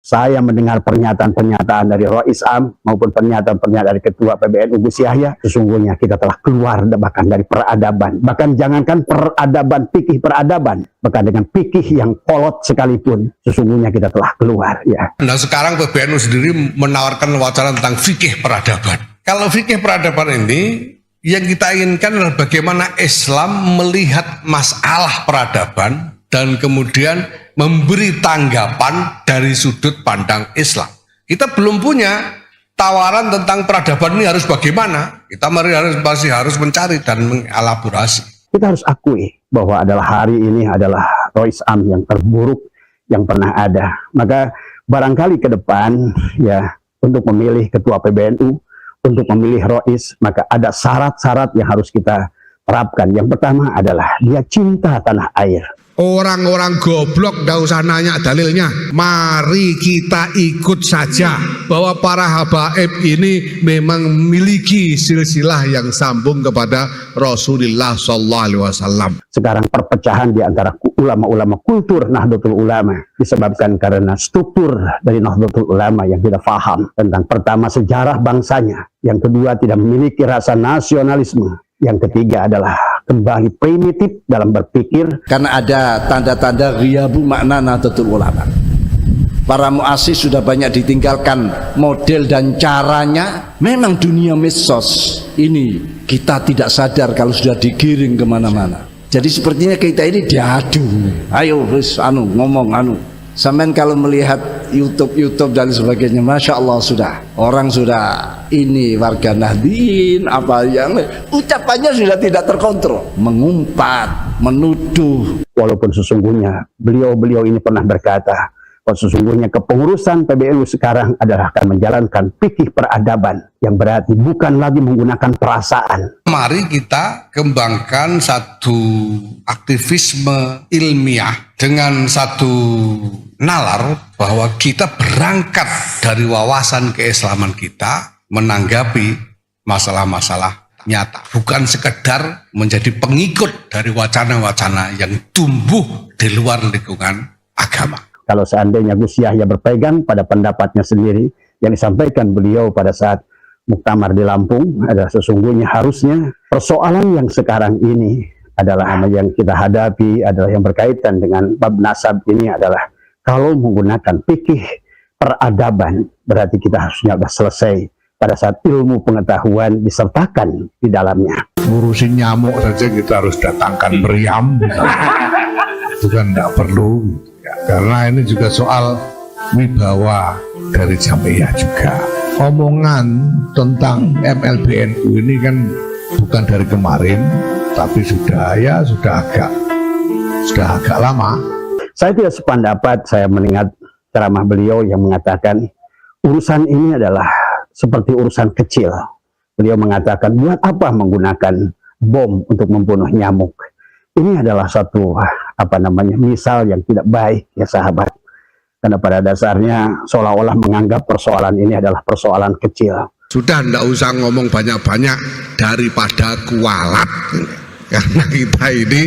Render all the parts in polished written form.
saya mendengar pernyataan-pernyataan dari Rois Am maupun pernyataan-pernyataan dari Ketua PBNU Gus Yahya, sesungguhnya kita telah keluar bahkan dari peradaban. Bahkan jangankan peradaban, fikih peradaban, bahkan dengan fikih yang kolot sekalipun, sesungguhnya kita telah keluar. Ya. Nah sekarang PBNU sendiri menawarkan wacana tentang fikih peradaban. Kalau fikih peradaban ini, yang kita inginkan adalah bagaimana Islam melihat masalah peradaban dan kemudian memberi tanggapan dari sudut pandang Islam. Kita belum punya tawaran tentang peradaban ini harus bagaimana. Kita masih harus mencari dan mengelaborasi. Kita harus akui bahwa hari ini adalah Rois Am yang terburuk yang pernah ada. Maka barangkali ke depan ya untuk memilih ketua PBNU, untuk memilih Rois, maka ada syarat-syarat yang harus kita terapkan. Yang pertama adalah dia cinta tanah air. Orang-orang goblok gak usah nanya dalilnya. Mari kita ikut saja bahwa para habaib ini memang memiliki silsilah yang sambung kepada Rasulullah SAW. Sekarang perpecahan di antara ulama-ulama kultur Nahdlatul Ulama disebabkan karena struktur dari Nahdlatul Ulama yang tidak paham tentang pertama sejarah bangsanya, yang kedua tidak memiliki rasa nasionalisme, yang ketiga adalah kembali primitif dalam berpikir. Karena ada tanda-tanda ghiyabu makna Nahdlatul Ulama. Para muassis sudah banyak ditinggalkan model dan caranya. Memang dunia medsos ini kita tidak sadar kalau sudah digiring kemana-mana. Jadi sepertinya kita ini diadu. Ayo wis ngomong. Sampean kalau melihat YouTube dan sebagainya, Masya Allah orang sudah ini warga Nahdien apa yang ucapannya sudah tidak terkontrol, mengumpat, menuduh. Walaupun sesungguhnya beliau ini pernah berkata bahwa sesungguhnya kepengurusan PBNU sekarang adalah akan menjalankan fikih peradaban, yang berarti bukan lagi menggunakan perasaan. Mari kita kembangkan satu aktivisme ilmiah dengan satu nalar bahwa kita berangkat dari wawasan keislaman kita menanggapi masalah-masalah nyata, bukan sekedar menjadi pengikut dari wacana-wacana yang tumbuh di luar lingkungan agama. Kalau seandainya Gus Yahya berpegang pada pendapatnya sendiri yang disampaikan beliau pada saat muktamar di Lampung, adalah sesungguhnya harusnya persoalan yang sekarang ini adalah yang kita hadapi adalah yang berkaitan dengan bab nasab ini adalah kalau menggunakan fikih peradaban, berarti kita harusnya sudah selesai pada saat ilmu pengetahuan disertakan di dalamnya. Ngurusin nyamuk saja kita harus datangkan meriam. Itu kan tidak perlu. Karena ini juga soal wibawa dari Jamiah juga. Omongan tentang MLBNU ini kan bukan dari kemarin, tapi sudah agak lama. Saya tidak sependapat, saya mendengar ceramah beliau yang mengatakan urusan ini adalah seperti urusan kecil. Beliau mengatakan buat apa menggunakan bom untuk membunuh nyamuk. Ini adalah satu misal yang tidak baik ya sahabat. Karena pada dasarnya seolah-olah menganggap persoalan ini adalah persoalan kecil. Sudah tidak usah ngomong banyak-banyak daripada kualat. Karena kita ini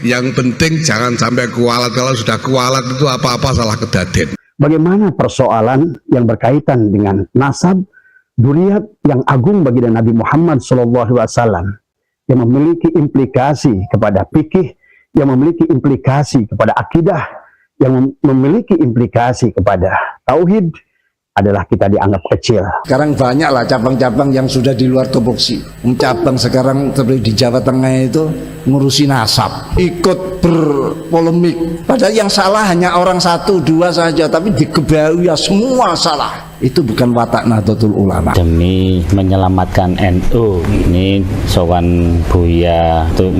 yang penting jangan sampai kualat. Kalau sudah kualat itu apa-apa salah kedaden. Bagaimana persoalan yang berkaitan dengan nasab dzurriyyat yang agung bagi Nabi Muhammad SAW, yang memiliki implikasi kepada fikih, yang memiliki implikasi kepada akidah, yang memiliki implikasi kepada tauhid, adalah kita dianggap kecil. Sekarang banyaklah cabang-cabang yang sudah di luar tupoksi. Cabang sekarang seperti di Jawa Tengah itu ngurusi nasab, ikut berpolemik. Padahal yang salah hanya orang 1, 2 saja, tapi dikebaui ya semua salah. Itu bukan watak Nahdlatul Ulama. Demi menyelamatkan NU, ini sowan Buya untuk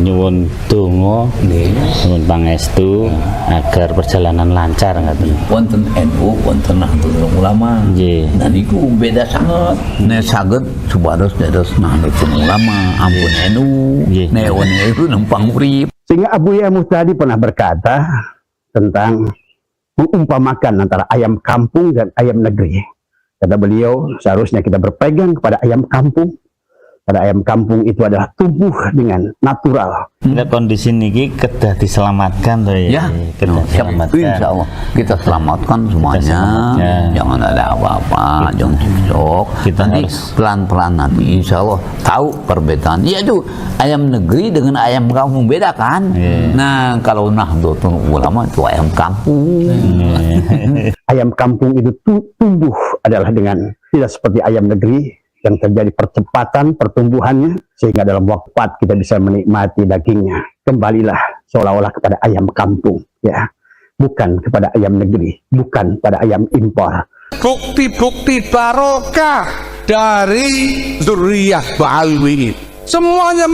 nyuwun donga, nyuwun pangestu agar perjalanan lancar ngaten. Wonten NU, wonten Nahdlatul Ulama. Nggih. Nah niku beda sangat. Nek saged supados dados Nahdlatul Ulama, ampun NU. Nek NU numpang urip. Sehingga Abuya Muhtadi pernah berkata tentang mengumpamakan antara ayam kampung dan ayam negeri. Kata beliau, seharusnya kita berpegang kepada ayam kampung, pada ayam kampung itu adalah tumbuh dengan natural. Kita kondisi niki kedah diselamatkan tuh Ya, kedah diselamatkan. insya Allah kita selamatkan semuanya. selamatkan. Jangan ada apa-apa, jangan cocok. Kita Nanti harus- pelan-pelan nanti insya Allah tahu perbedaan. Iya tuh ayam negeri dengan ayam kampung beda kan. Iya. Nah kalau Nahdlatul Ulama itu ayam kampung. Ayam kampung itu tumbuh adalah dengan tidak seperti ayam negeri yang terjadi percepatan pertumbuhannya sehingga dalam waktu cepat kita bisa menikmati dagingnya. Kembalilah seolah-olah kepada ayam kampung, ya, bukan kepada ayam negeri, bukan pada ayam impor. Bukti-bukti barokah dari zuriyah Ba'alwi. Semuanya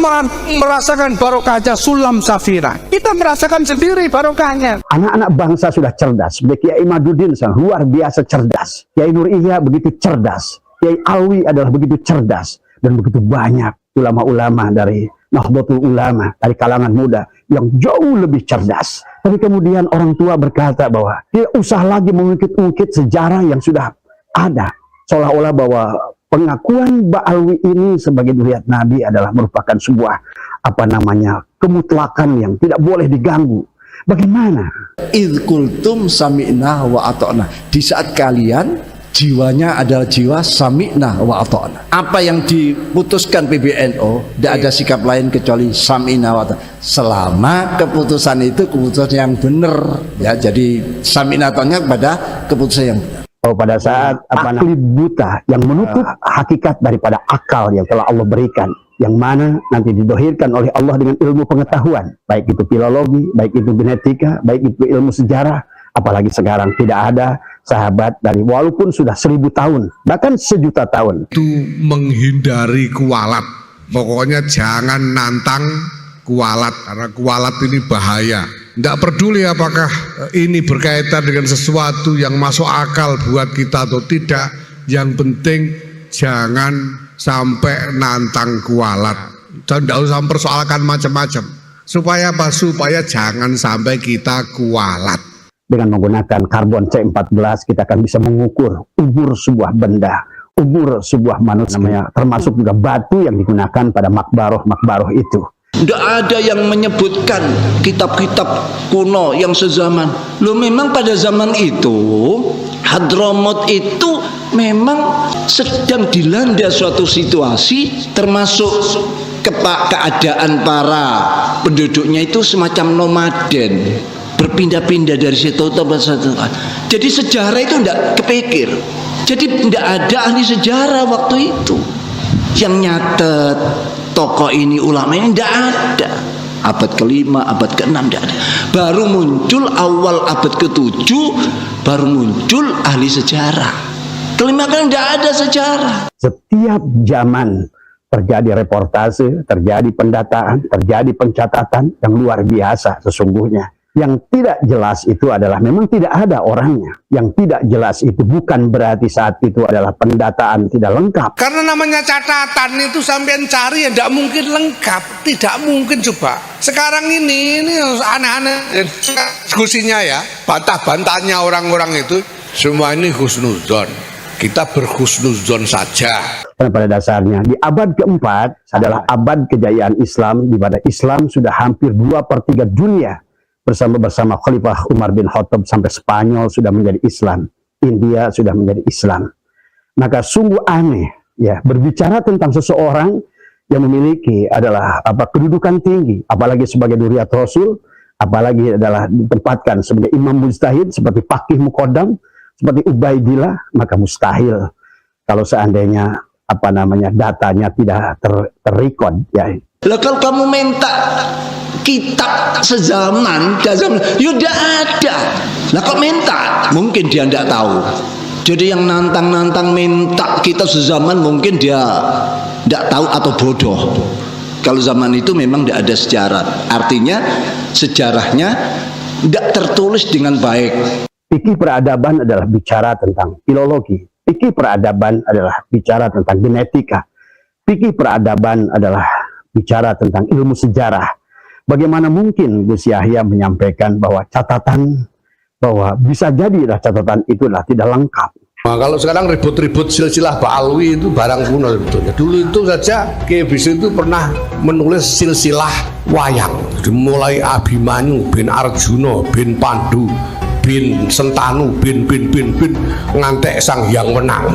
merasakan barokahnya Sulam Safira. Kita merasakan sendiri barokahnya. Anak-anak bangsa sudah cerdas. Kiai Imaduddin luar biasa cerdas. Kiai Nur Ihya begitu cerdas. Kiai Alwi adalah begitu cerdas. Dan begitu banyak ulama-ulama dari Nahdlatul Ulama, dari kalangan muda yang jauh lebih cerdas. Tapi kemudian orang tua berkata bahwa tidak usah lagi mengungkit-ungkit sejarah yang sudah ada. Seolah-olah bahwa pengakuan Ba'alwi ini sebagai zuriat Nabi adalah merupakan sebuah kemutlakan yang tidak boleh diganggu. Bagaimana? Idh kultum sami'na wa ata'na. Di saat kalian jiwanya adalah jiwa sami'na wa ata'na. Apa yang diputuskan PBNU, tidak ada sikap lain kecuali sami'na wa ata'na. Selama keputusan itu keputusan yang benar, ya, jadi sami'na ta'na pada keputusan yang benar. Oh, pada saat akli buta yang menutup hakikat daripada akal yang telah Allah berikan, yang mana nanti didohirkan oleh Allah dengan ilmu pengetahuan, baik itu filologi, baik itu genetika, baik itu ilmu sejarah, apalagi sekarang tidak ada sahabat dari walaupun sudah 1000 tahun, bahkan 1.000.000 tahun. Itu menghindari kualat. Pokoknya jangan nantang kualat, karena kualat ini bahaya. Tidak peduli apakah ini berkaitan dengan sesuatu yang masuk akal buat kita atau tidak. Yang penting jangan sampai nantang kualat. Dan tidak usah mempersoalkan macam-macam. Supaya apa? Supaya jangan sampai kita kualat. Dengan menggunakan karbon C14 kita akan bisa mengukur umur sebuah benda, umur sebuah manusia, termasuk juga batu yang digunakan pada makbaroh itu. Tidak ada yang menyebutkan kitab-kitab kuno yang sezaman. Loh, memang pada zaman itu Hadramaut itu memang sedang dilanda suatu situasi, termasuk keadaan para penduduknya itu semacam nomaden, berpindah-pindah dari satu tempat satu. Jadi sejarah itu tidak kepikir. Jadi tidak ada ahli sejarah waktu itu yang nyatet tokoh ini, ulama ini, tidak ada. Abad ke-5, abad ke-6 tidak ada. Baru muncul awal abad ke-7, baru muncul ahli sejarah. Kelima kan tidak ada sejarah. Setiap zaman terjadi reportase, terjadi pendataan, terjadi pencatatan yang luar biasa sesungguhnya. Yang tidak jelas itu adalah memang tidak ada orangnya. Yang tidak jelas itu bukan berarti saat itu adalah pendataan tidak lengkap. Karena namanya catatan itu sampean cari ya tidak mungkin lengkap, tidak mungkin coba. Sekarang ini aneh-aneh diskusinya ya, bantah-bantahnya orang-orang itu semua ini husnuzon. Kita berhusnuzon saja. Karena pada dasarnya di abad keempat adalah abad kejayaan Islam, di mana Islam sudah hampir 2/3 dunia. Bersama Khalifah Umar bin Khattab sampai Spanyol sudah menjadi Islam, India sudah menjadi Islam. Maka sungguh aneh ya berbicara tentang seseorang yang memiliki adalah kedudukan tinggi, apalagi sebagai dzurriyyah Rasul, apalagi adalah ditempatkan sebagai imam mujtahid seperti Faqih Muqaddam, seperti Ubaidillah, maka mustahil kalau seandainya datanya tidak terrecord ya. Lah kalau kamu minta kitab sezaman, ya tidak ada. Lah kok minta? Mungkin dia tidak tahu. Jadi yang nantang-nantang minta kitab sezaman mungkin dia tidak tahu atau bodoh. Kalau zaman itu memang tidak ada sejarah. Artinya sejarahnya tidak tertulis dengan baik. Fikih peradaban adalah bicara tentang filologi. Fikih peradaban adalah bicara tentang genetika. Fikih peradaban adalah bicara tentang ilmu sejarah. Bagaimana mungkin Gus Yahya menyampaikan bahwa catatan, bahwa bisa jadilah catatan itulah tidak lengkap. Nah, kalau sekarang ribut-ribut silsilah Ba'alwi itu barang kuno sebetulnya. Dulu itu saja Kiai Bisri itu pernah menulis silsilah wayang. Dimulai Abimanyu bin Arjuna bin Pandu bin Sentanu bin ngantek Sang Hyang Wenang.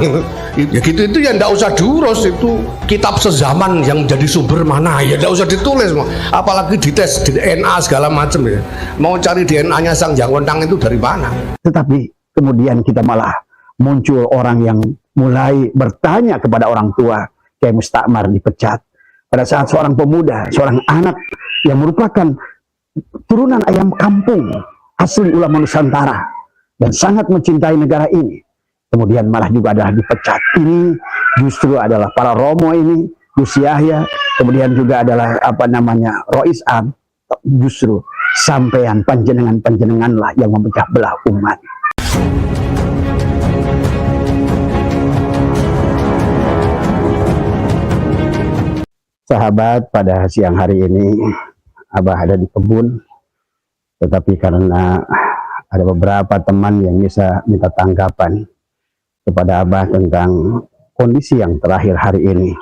Ya gitu, itu ya ndak usah diurus, itu kitab sezaman yang menjadi sumber mana ya ndak usah ditulis, apalagi dites DNA segala macam ya. Mau cari DNA-nya Sang Hyang Wenang itu dari mana? Tetapi kemudian kita malah muncul orang yang mulai bertanya kepada orang tua, Kiai Mustakmar dipecat pada saat seorang pemuda, seorang anak yang merupakan turunan ayam kampung asli ulama Nusantara dan sangat mencintai negara ini, kemudian malah juga adalah dipecat. Ini justru adalah para romo ini, Gus Yahya, kemudian juga adalah Rois Am, justru sampean panjenengan lah yang memecah belah umat. Sahabat, pada siang hari ini Abah ada di kebun, tetapi karena ada beberapa teman yang bisa minta tanggapan kepada Abah tentang kondisi yang terakhir hari ini,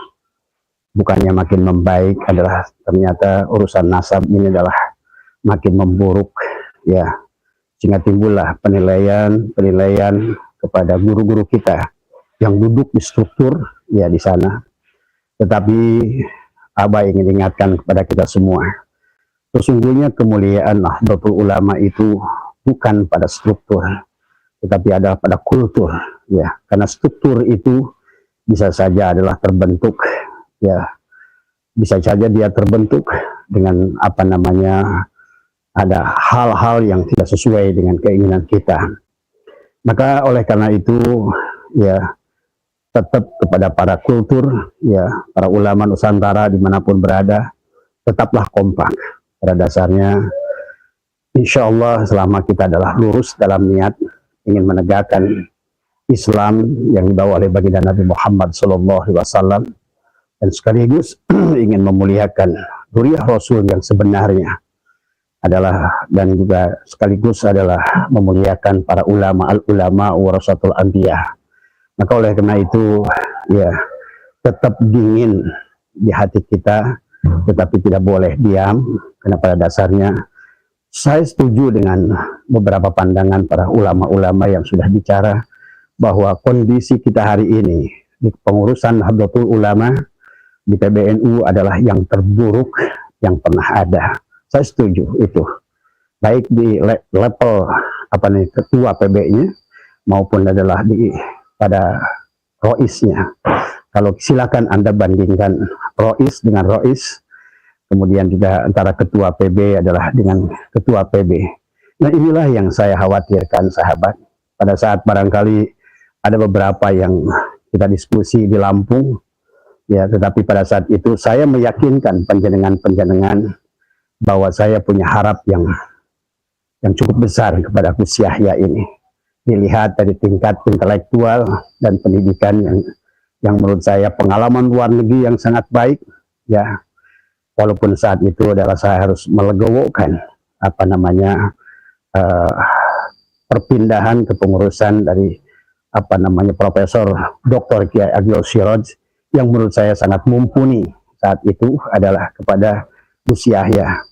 bukannya makin membaik, adalah ternyata urusan nasab ini adalah makin memburuk, ya, sehingga timbullah penilaian kepada guru-guru kita yang duduk di struktur ya di sana. Tetapi Abah ingin ingatkan kepada kita semua, sesungguhnya kemuliaan Nahdlatul Ulama itu bukan pada struktur, tetapi ada pada kultur, ya. Karena struktur itu bisa saja adalah terbentuk, ya, bisa saja dia terbentuk dengan ada hal-hal yang tidak sesuai dengan keinginan kita. Maka oleh karena itu, ya, tetap kepada para kultur, ya, para ulama Nusantara dimanapun berada, tetaplah kompak. Pada dasarnya, insya Allah selama kita adalah lurus dalam niat ingin menegakkan Islam yang dibawa oleh baginda Nabi Muhammad SAW, dan sekaligus ingin memuliakan zuriyah Rasul yang sebenarnya adalah, dan juga sekaligus adalah memuliakan para ulama, al-ulama warasatul anbiya. Maka oleh karena itu, ya, tetap dingin di hati kita, tetapi tidak boleh diam, karena pada dasarnya saya setuju dengan beberapa pandangan para ulama-ulama yang sudah bicara bahwa kondisi kita hari ini di pengurusan Nahdlatul Ulama di PBNU adalah yang terburuk yang pernah ada. Saya setuju itu, baik di level ketua PB-nya maupun adalah pada roisnya. Kalau silakan Anda bandingkan rois dengan rois, kemudian juga antara ketua PB adalah dengan ketua PB. Nah, inilah yang saya khawatirkan, sahabat. Pada saat barangkali ada beberapa yang kita diskusi di Lampung, ya, tetapi pada saat itu saya meyakinkan panjenengan bahwa saya punya harap yang cukup besar kepada Gus Yahya ini. Dilihat dari tingkat intelektual dan pendidikan yang menurut saya pengalaman luar negeri yang sangat baik, ya, walaupun saat itu adalah saya harus melegowokan perpindahan kepengurusan dari Profesor Dr. Kiai Agil Siraj yang menurut saya sangat mumpuni saat itu adalah kepada Gus Yahya.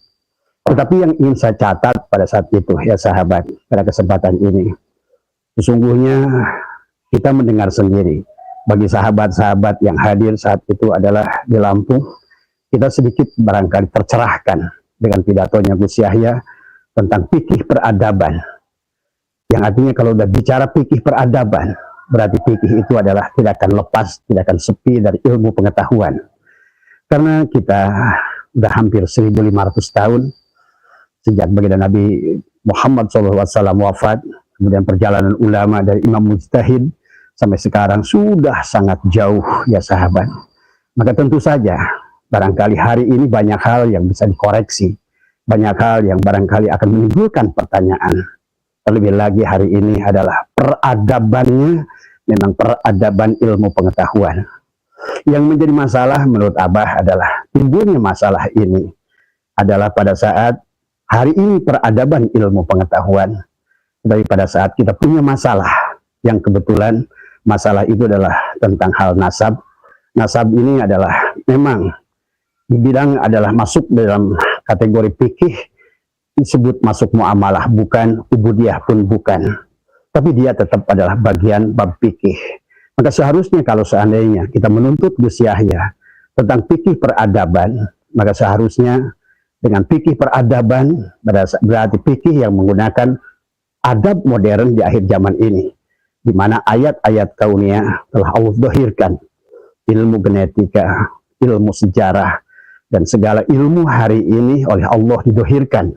Tetapi yang ingin saya catat pada saat itu, ya sahabat, pada kesempatan ini, sesungguhnya kita mendengar sendiri, bagi sahabat-sahabat yang hadir saat itu adalah di Lampung, kita sedikit barangkali tercerahkan dengan pidatonya Gus Yahya tentang fikih peradaban. Yang artinya kalau udah bicara fikih peradaban, berarti fikih itu adalah tidak akan lepas, tidak akan sepi dari ilmu pengetahuan. Karena kita udah hampir 1500 tahun sejak baginda Nabi Muhammad SAW wafat, kemudian perjalanan ulama dari Imam Mujtahid sampai sekarang sudah sangat jauh, ya sahabat. Maka tentu saja barangkali hari ini banyak hal yang bisa dikoreksi, banyak hal yang barangkali akan menimbulkan pertanyaan. Terlebih lagi hari ini adalah peradabannya memang peradaban ilmu pengetahuan. Yang menjadi masalah menurut Abah adalah timbulnya masalah ini adalah pada saat hari ini peradaban ilmu pengetahuan, tapi pada saat kita punya masalah yang kebetulan masalah itu adalah tentang hal nasab. Nasab ini adalah memang dibilang adalah masuk dalam kategori fikih, disebut masuk muamalah, bukan ubudiyah pun bukan, tapi dia tetap adalah bagian bab fikih. Maka seharusnya kalau seandainya kita menuntut Gus Yahya tentang fikih peradaban, maka seharusnya dengan fikih peradaban berarti fikih yang menggunakan adab modern di akhir zaman ini, di mana ayat-ayat kauniyah telah Allah dohirkan, ilmu genetika, ilmu sejarah, dan segala ilmu hari ini oleh Allah didohirkan.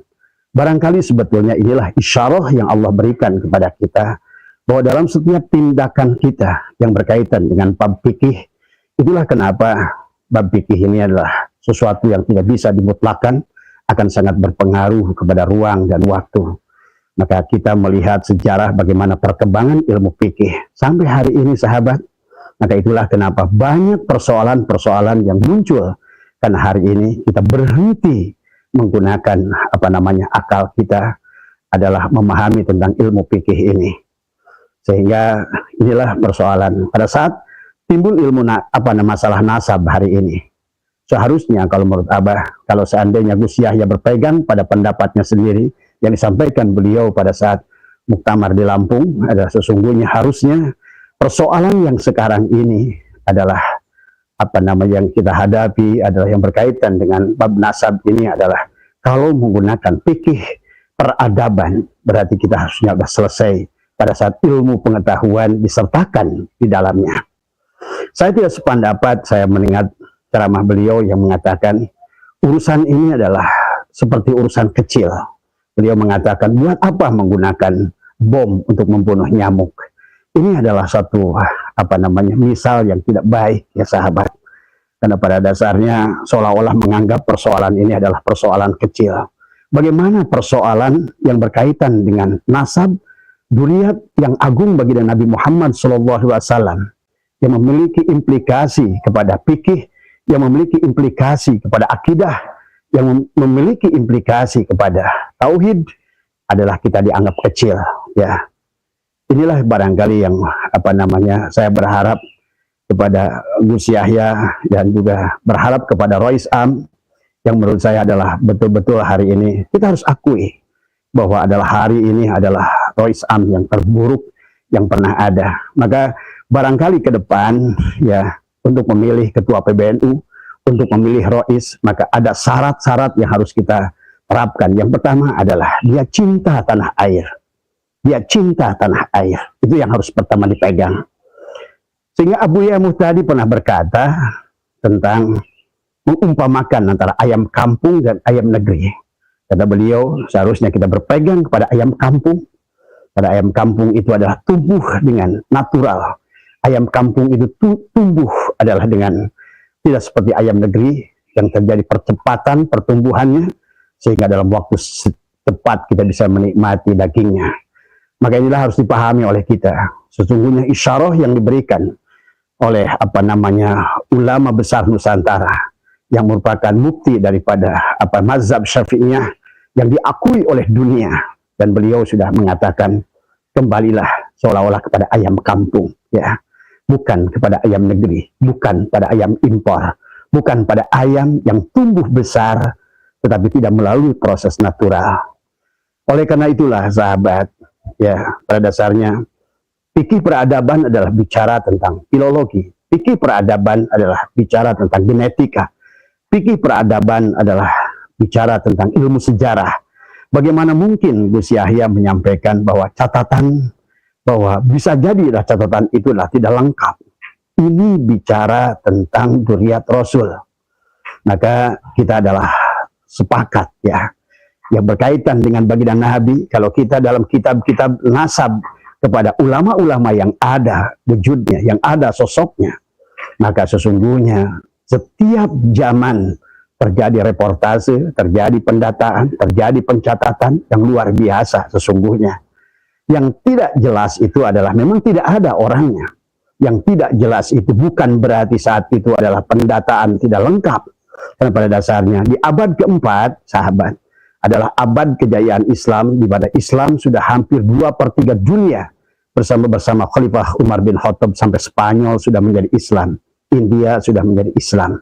Barangkali sebetulnya inilah isyarah yang Allah berikan kepada kita, bahwa dalam setiap tindakan kita yang berkaitan dengan bab fikih, itulah kenapa bab fikih ini adalah sesuatu yang tidak bisa dimutlakan, akan sangat berpengaruh kepada ruang dan waktu. Maka kita melihat sejarah bagaimana perkembangan ilmu fikih sampai hari ini, sahabat. Maka itulah kenapa banyak persoalan-persoalan yang muncul, karena hari ini kita berhenti menggunakan akal kita adalah memahami tentang ilmu fikih ini. Sehingga inilah persoalan pada saat timbul ilmu masalah nasab hari ini. Seharusnya kalau menurut Abah, kalau seandainya Gus Yahya berpegang pada pendapatnya sendiri yang disampaikan beliau pada saat muktamar di Lampung, adalah sesungguhnya harusnya persoalan yang sekarang ini adalah yang kita hadapi adalah yang berkaitan dengan bab nasab ini adalah kalau menggunakan fikih peradaban, berarti kita harusnya sudah selesai pada saat ilmu pengetahuan disertakan di dalamnya. Saya tidak sependapat, saya mengingat ceramah beliau yang mengatakan urusan ini adalah seperti urusan kecil. Beliau mengatakan, buat apa menggunakan bom untuk membunuh nyamuk? Ini adalah satu misal yang tidak baik, ya sahabat. Karena pada dasarnya seolah-olah menganggap persoalan ini adalah persoalan kecil. Bagaimana persoalan yang berkaitan dengan nasab, dzurriyyat yang agung bagi Nabi Muhammad SAW, yang memiliki implikasi kepada fikih, yang memiliki implikasi kepada akidah, yang memiliki implikasi kepada tauhid, adalah kita dianggap kecil, ya. Inilah barangkali yang saya berharap kepada Gus Yahya dan juga berharap kepada Rois Am, yang menurut saya adalah betul-betul hari ini kita harus akui bahwa adalah hari ini adalah Rois Am yang terburuk yang pernah ada. Maka barangkali ke depan, ya, untuk memilih ketua PBNU, untuk memilih Rois, maka ada syarat-syarat yang harus kita terapkan. Yang pertama adalah dia cinta tanah air. Dia cinta tanah air. Itu yang harus pertama dipegang. Sehingga Abu Ya'muh tadi pernah berkata tentang mengumpamakan antara ayam kampung dan ayam negeri. Kata beliau, seharusnya kita berpegang kepada ayam kampung. Pada ayam kampung itu adalah tumbuh dengan natural. Ayam kampung itu tumbuh adalah dengan tidak seperti ayam negeri yang terjadi percepatan pertumbuhannya, sehingga dalam waktu cepat kita bisa menikmati dagingnya. Maka inilah harus dipahami oleh kita. Sesungguhnya isyarah yang diberikan oleh ulama besar Nusantara yang merupakan mufti daripada mazhab Syafi'iyah yang diakui oleh dunia, dan beliau sudah mengatakan kembalilah seolah-olah kepada ayam kampung, ya, bukan kepada ayam negeri, bukan pada ayam impor, bukan pada ayam yang tumbuh besar tetapi tidak melalui proses natural. Oleh karena itulah sahabat, ya, pada dasarnya fikih peradaban adalah bicara tentang filologi, fikih peradaban adalah bicara tentang genetika, fikih peradaban adalah bicara tentang ilmu sejarah. Bagaimana mungkin Gus Yahya menyampaikan bahwa catatan, bahwa bisa jadilah catatan itulah tidak lengkap. Ini bicara tentang dzurriyyat Rasul. Maka kita adalah sepakat, ya, yang berkaitan dengan baginda Nabi. Kalau kita dalam kitab-kitab nasab kepada ulama-ulama yang ada wujudnya, yang ada sosoknya, maka sesungguhnya setiap zaman terjadi reportase, terjadi pendataan, terjadi pencatatan yang luar biasa sesungguhnya. Yang tidak jelas itu adalah memang tidak ada orangnya. Yang tidak jelas itu bukan berarti saat itu adalah pendataan tidak lengkap. Karena pada dasarnya di abad keempat, sahabat, adalah abad kejayaan Islam, di mana Islam sudah hampir 2/3 dunia bersama Khalifah Umar bin Khattab sampai Spanyol sudah menjadi Islam, India sudah menjadi Islam.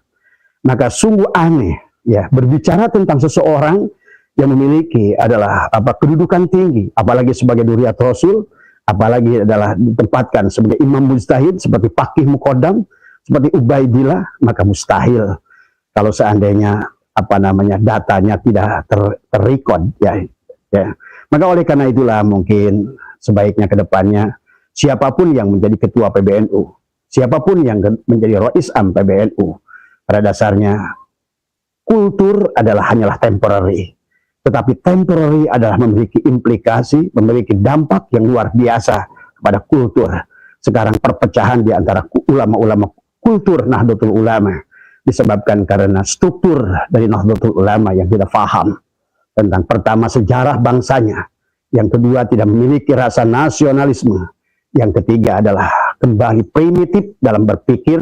Maka sungguh aneh ya berbicara tentang seseorang yang memiliki adalah kedudukan tinggi, apalagi sebagai Dzurriyyat Rasul, apalagi adalah ditempatkan sebagai imam mujtahid seperti Faqih Muqaddam seperti Ubaidillah, maka mustahil kalau seandainya datanya tidak terrecord ya. Maka oleh karena itulah mungkin sebaiknya ke depannya siapapun yang menjadi ketua PBNU, siapapun yang menjadi Rois Am PBNU, pada dasarnya kultur hanyalah temporary. Tetapi temporary adalah memiliki implikasi, memiliki dampak yang luar biasa kepada kultur. Sekarang perpecahan di antara ulama-ulama kultur Nahdlatul Ulama disebabkan karena struktur dari Nahdlatul Ulama yang tidak paham tentang pertama sejarah bangsanya, yang kedua tidak memiliki rasa nasionalisme, yang ketiga adalah kembali primitif dalam berpikir,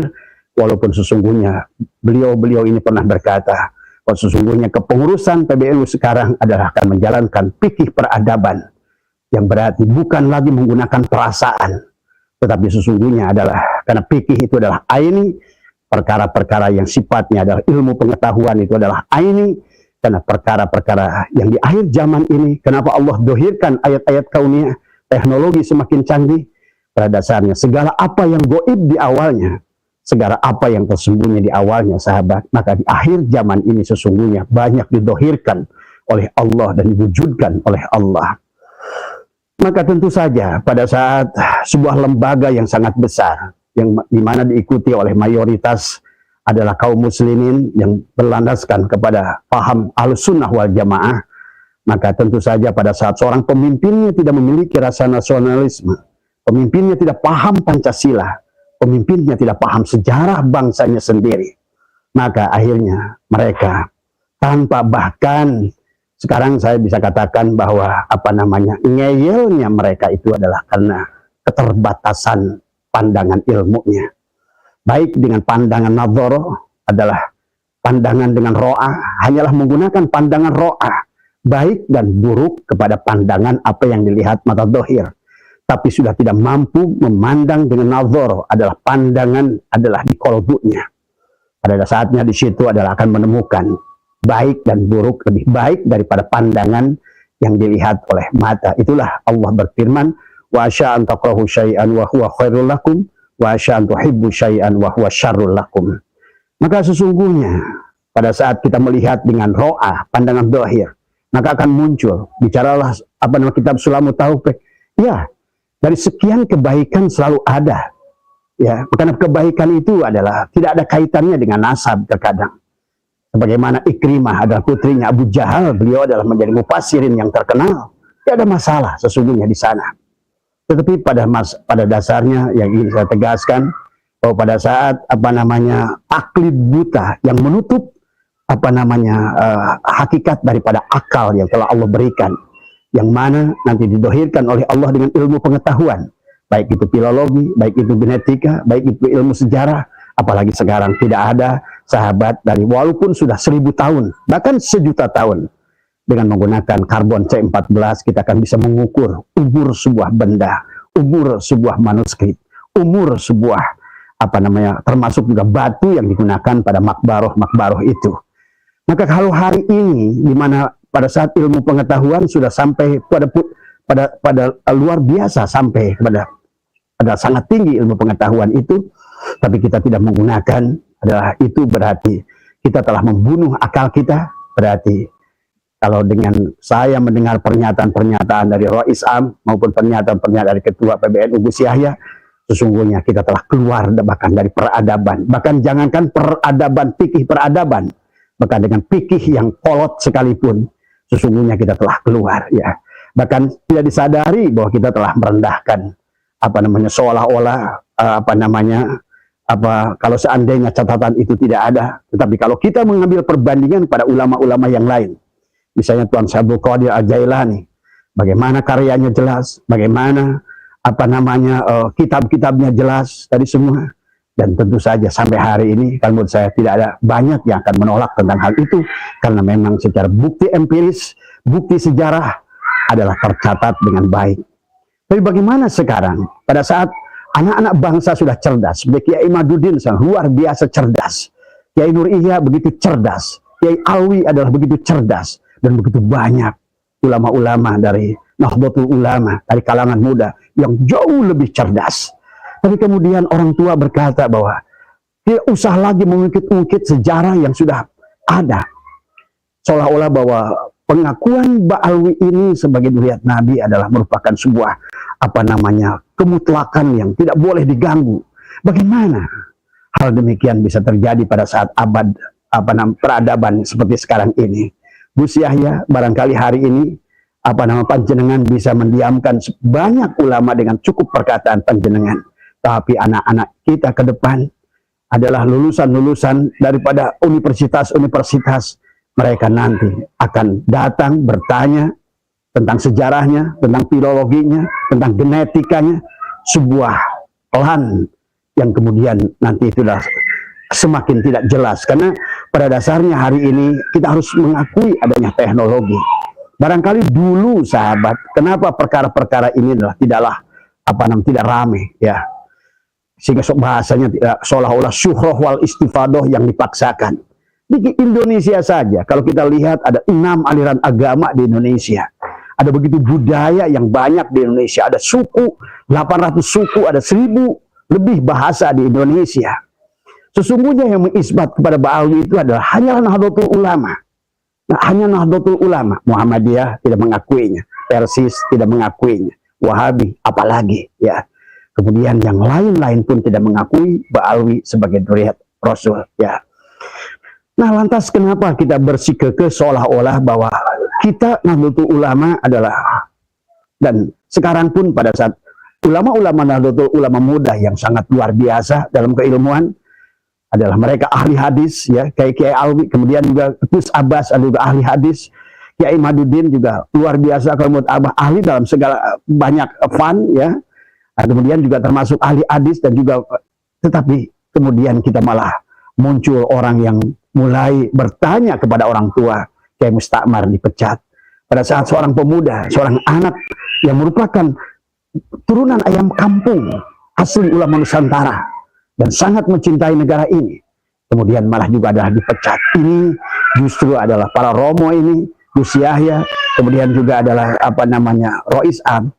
walaupun sesungguhnya beliau ini pernah berkata bahwa sesungguhnya kepengurusan PBNU sekarang adalah akan menjalankan fikih peradaban, yang berarti bukan lagi menggunakan perasaan, tetapi sesungguhnya adalah karena fikih itu adalah aini, perkara-perkara yang sifatnya adalah ilmu pengetahuan itu adalah aini, karena perkara-perkara yang di akhir zaman ini, kenapa Allah dohirkan ayat-ayat kauniyah, teknologi semakin canggih, pada dasarnya segala apa yang goib di awalnya, segala apa yang tersembunyi di awalnya sahabat, maka di akhir zaman ini sesungguhnya banyak didohirkan oleh Allah dan diwujudkan oleh Allah. Maka tentu saja pada saat sebuah lembaga yang sangat besar, yang dimana diikuti oleh mayoritas adalah kaum muslimin yang berlandaskan kepada paham Ahlussunnah wal Jamaah, maka tentu saja pada saat seorang pemimpinnya tidak memiliki rasa nasionalisme, pemimpinnya tidak paham Pancasila, pemimpinnya tidak paham sejarah bangsanya sendiri, maka akhirnya mereka tanpa bahkan sekarang saya bisa katakan bahwa ngeyelnya mereka itu adalah karena keterbatasan pandangan ilmunya. Baik dengan pandangan nadhoro adalah pandangan dengan ro'ah, hanyalah menggunakan pandangan ro'ah, baik dan buruk kepada pandangan apa yang dilihat mata dohir. Tapi sudah tidak mampu memandang dengan nadhoro, adalah pandangan adalah di kolbunya. Pada saatnya di situ adalah akan menemukan baik dan buruk lebih baik daripada pandangan yang dilihat oleh mata. Itulah Allah berfirman, wa asya'an takrahu syai'an wa huwa khairul lakum wa asya'an tuhibbu syai'an wa huwa syarrul lakum. Maka sesungguhnya pada saat kita melihat dengan ro'ah, pandangan dohir, maka akan muncul, bicaralah kitab Sulamut Taufik, ya dari sekian kebaikan selalu ada, ya karena kebaikan itu adalah tidak ada kaitannya dengan nasab terkadang. Sebagaimana Ikrimah adalah putrinya Abu Jahal, beliau adalah menjadi mufassirin yang terkenal. Tidak ada masalah sesungguhnya di sana. Tetapi pada dasarnya yang ingin saya tegaskan bahwa pada saat taklid buta yang menutup hakikat daripada akal yang telah Allah berikan, yang mana nanti didohirkan oleh Allah dengan ilmu pengetahuan, baik itu filologi, baik itu genetika, baik itu ilmu sejarah. Apalagi sekarang tidak ada sahabat dari walaupun sudah 1000 tahun, bahkan 1.000.000 tahun, dengan menggunakan karbon C14 kita akan bisa mengukur umur sebuah benda, umur sebuah manuskrip, umur sebuah termasuk juga batu yang digunakan pada makbaroh itu. Maka kalau hari ini di mana pada saat ilmu pengetahuan sudah sampai pada luar biasa, sampai pada sangat tinggi ilmu pengetahuan itu, tapi kita tidak menggunakan, adalah itu berarti kita telah membunuh akal kita. Berarti kalau dengan saya mendengar pernyataan-pernyataan dari Rois Am maupun pernyataan-pernyataan dari Ketua PBNU Gus Yahya, sesungguhnya kita telah keluar bahkan dari peradaban. Bahkan jangankan peradaban, fikih peradaban, bahkan dengan fikih yang kolot sekalipun, sesungguhnya kita telah keluar, ya. Bahkan tidak disadari bahwa kita telah merendahkan seolah-olah kalau seandainya catatan itu tidak ada. Tetapi kalau kita mengambil perbandingan pada ulama-ulama yang lain, misalnya Tuan Syabul Qadir Al-Jailani, bagaimana karyanya jelas, bagaimana kitab-kitabnya jelas tadi semua. Dan tentu saja sampai hari ini kalau menurut saya tidak ada banyak yang akan menolak tentang hal itu, karena memang secara bukti empiris, bukti sejarah adalah tercatat dengan baik. Tapi bagaimana sekarang pada saat anak-anak bangsa sudah cerdas, seperti Kiai Imaduddin luar biasa cerdas, Kiai Nur Ihya begitu cerdas, Kiai Alwi adalah begitu cerdas, dan begitu banyak ulama-ulama dari Nahdlatul Ulama, dari kalangan muda yang jauh lebih cerdas. Tapi kemudian orang tua berkata bahwa tidak usah lagi mengungkit-ungkit sejarah yang sudah ada, seolah-olah bahwa pengakuan Ba'alwi ini sebagai zuriat Nabi adalah merupakan sebuah kemutlakan yang tidak boleh diganggu. Bagaimana hal demikian bisa terjadi pada saat peradaban seperti sekarang ini? Gus Yahya, barangkali hari ini panjenengan bisa mendiamkan banyak ulama dengan cukup perkataan panjenengan, tapi anak-anak kita ke depan adalah lulusan-lulusan daripada universitas-universitas. Mereka nanti akan datang bertanya tentang sejarahnya, tentang filologinya, tentang genetikanya, sebuah klan yang kemudian nanti sudah semakin tidak jelas. Karena pada dasarnya hari ini kita harus mengakui adanya teknologi. Barangkali dulu sahabat, kenapa perkara-perkara ini tidaklah tidak ramai ya, sehingga bahasanya tidak seolah-olah syuhroh wal istifadoh yang dipaksakan. Di Indonesia saja, kalau kita lihat ada 6 aliran agama di Indonesia. Ada begitu budaya yang banyak di Indonesia. Ada suku, 800 suku, ada 1000 lebih bahasa di Indonesia. Sesungguhnya yang mengisbat kepada Ba'alwi itu adalah hanyalah Nahdlatul Ulama. Nah, hanya Nahdlatul Ulama. Muhammadiyah tidak mengakuinya. Persis tidak mengakuinya. Wahabi apalagi ya. Kemudian yang lain-lain pun tidak mengakui Ba'alwi sebagai zuriat Rasul ya. Nah, lantas kenapa kita bersikukuh seolah-olah bahwa kita Nahdlatul Ulama adalah, dan sekarang pun pada saat ulama-ulama Nahdlatul Ulama muda yang sangat luar biasa dalam keilmuan adalah mereka ahli hadis ya, Kiai Alwi, kemudian juga Gus Abbas juga ahli hadis, Kiai Imaduddin juga luar biasa, kalau menurut Abah ahli dalam segala banyak fan ya. Nah, kemudian juga termasuk ahli hadis dan juga, tetapi kemudian kita malah muncul orang yang mulai bertanya kepada orang tua. Kiai Mustakmar dipecat pada saat seorang pemuda, seorang anak yang merupakan turunan ayam kampung asli ulama Nusantara dan sangat mencintai negara ini, kemudian malah juga adalah dipecat. Ini justru adalah para romo ini, Gus Yahya, kemudian juga adalah Rois Am,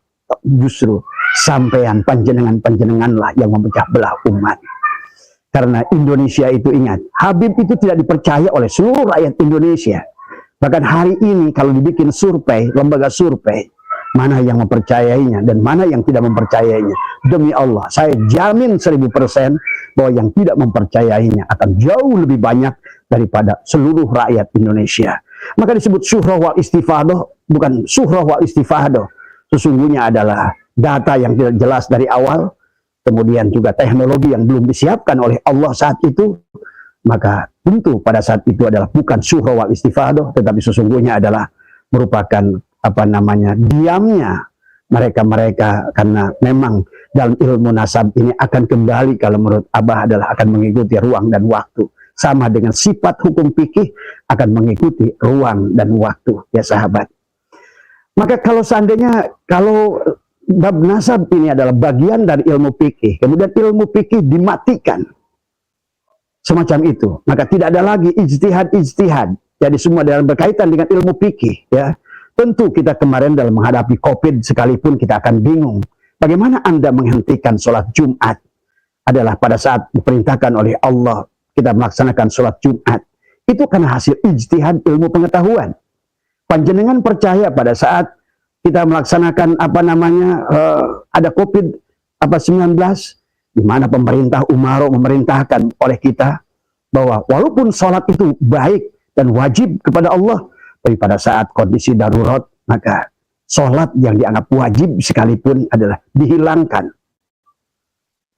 justru sampean panjenengan-panjenenganlah yang memecah belah umat. Karena Indonesia itu, ingat, Habib itu tidak dipercaya oleh seluruh rakyat Indonesia. Bahkan hari ini kalau dibikin survei, lembaga survei, mana yang mempercayainya dan mana yang tidak mempercayainya. Demi Allah, saya jamin 1000% bahwa yang tidak mempercayainya akan jauh lebih banyak daripada seluruh rakyat Indonesia. Maka disebut syuhroh wal istifadoh, bukan syuhroh wal istifadoh. Sesungguhnya adalah data yang tidak jelas dari awal, kemudian juga teknologi yang belum disiapkan oleh Allah saat itu, maka tentu pada saat itu adalah bukan syuhroh wal istifadoh, tetapi sesungguhnya adalah merupakan diamnya mereka-mereka, karena memang dalam ilmu nasab ini akan kembali, kalau menurut Abah adalah akan mengikuti ruang dan waktu, sama dengan sifat hukum fikih akan mengikuti ruang dan waktu ya sahabat. Maka kalau seandainya bab nasab ini adalah bagian dari ilmu fikih, kemudian ilmu fikih dimatikan semacam itu, maka tidak ada lagi ijtihad. Jadi semua dalam berkaitan dengan ilmu fikih ya. Tentu kita kemarin dalam menghadapi Covid sekalipun kita akan bingung. Bagaimana Anda menghentikan sholat Jumat? Adalah pada saat diperintahkan oleh Allah kita melaksanakan sholat Jumat. Itu karena hasil ijtihad ilmu pengetahuan. Panjenengan percaya pada saat kita melaksanakan ada COVID-19, di mana pemerintah Umaro memerintahkan oleh kita bahwa walaupun sholat itu baik dan wajib kepada Allah, tapi pada saat kondisi darurat, maka sholat yang dianggap wajib sekalipun adalah dihilangkan.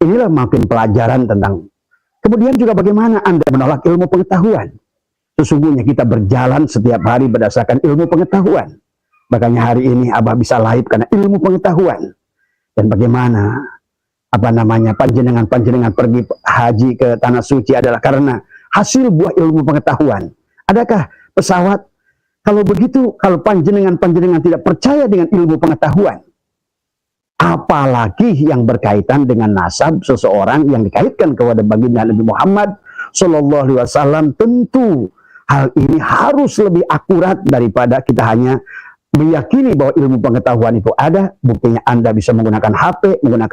Inilah mungkin pelajaran tentang. Kemudian juga bagaimana Anda menolak ilmu pengetahuan. Sesungguhnya kita berjalan setiap hari berdasarkan ilmu pengetahuan. Makanya hari ini Abah bisa live karena ilmu pengetahuan. Dan bagaimana panjenengan pergi haji ke Tanah Suci adalah karena hasil buah ilmu pengetahuan. Adakah pesawat? Kalau begitu, kalau panjenengan tidak percaya dengan ilmu pengetahuan, apalagi yang berkaitan dengan nasab seseorang yang dikaitkan kepada baginda Nabi Muhammad Sallallahu Alaihi Wasallam. Tentu hal ini harus lebih akurat daripada kita hanya meyakini bahwa ilmu pengetahuan itu ada. Buktinya Anda bisa menggunakan HP, menggunakan